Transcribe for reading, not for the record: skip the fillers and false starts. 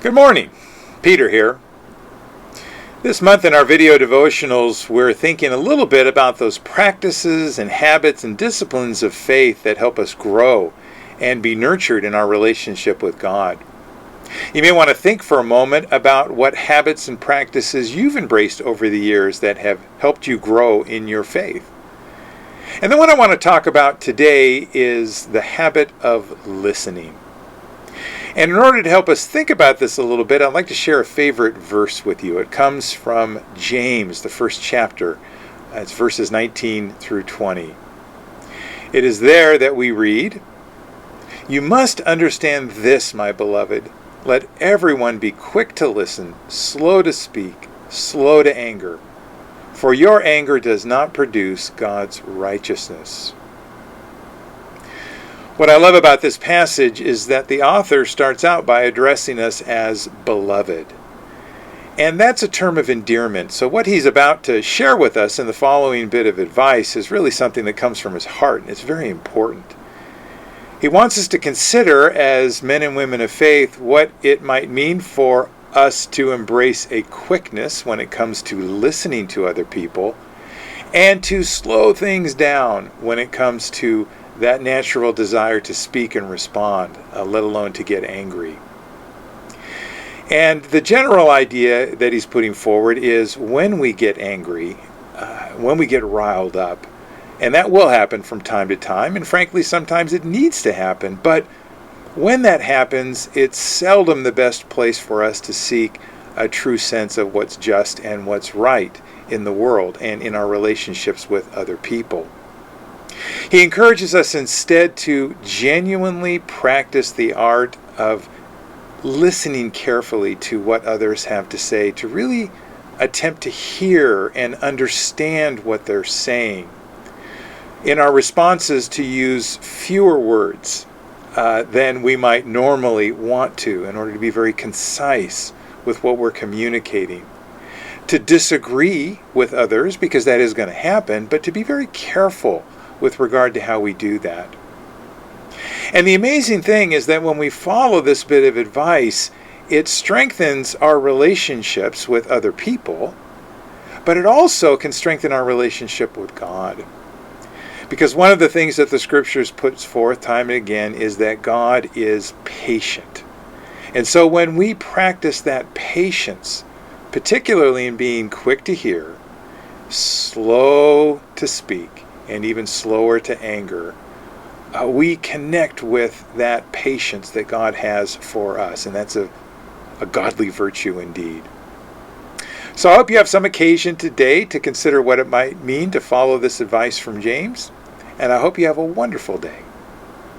Good morning, Peter here. This month in our video devotionals, we're thinking a little bit about those practices and habits and disciplines of faith that help us grow and be nurtured in our relationship with God. You may want to think for a moment about what habits and practices you've embraced over the years that have helped you grow in your faith. And then what I want to talk about today is the habit of listening. And in order to help us think about this a little bit, I'd like to share a favorite verse with you. It comes from James, the first chapter. It's verses 19 through 20. It is there that we read, "You must understand this, my beloved. Let everyone be quick to listen, slow to speak, slow to anger. For your anger does not produce God's righteousness." What I love about this passage is that the author starts out by addressing us as beloved. And that's a term of endearment. So what he's about to share with us in the following bit of advice is really something that comes from his heart, and it's very important. He wants us to consider, as men and women of faith, what it might mean for us to embrace a quickness when it comes to listening to other people, and to slow things down when it comes to that natural desire to speak and respond, let alone to get angry. And the general idea that he's putting forward is when we get angry, when we get riled up, and that will happen from time to time, and frankly sometimes it needs to happen, but when that happens, it's seldom the best place for us to seek a true sense of what's just and what's right in the world and in our relationships with other people. He encourages us instead to genuinely practice the art of listening carefully to what others have to say, to really attempt to hear and understand what they're saying. In our responses, to use fewer words than we might normally want to in order to be very concise with what we're communicating. To disagree with others, because that is going to happen, but to be very careful with regard to how we do that. And the amazing thing is that when we follow this bit of advice, it strengthens our relationships with other people, but it also can strengthen our relationship with God. Because one of the things that the Scriptures puts forth time and again is that God is patient. And so when we practice that patience, particularly in being quick to hear, slow to speak, and even slower to anger, we connect with that patience that God has for us, and that's a godly virtue indeed. So I hope you have some occasion today to consider what it might mean to follow this advice from James, and I hope you have a wonderful day.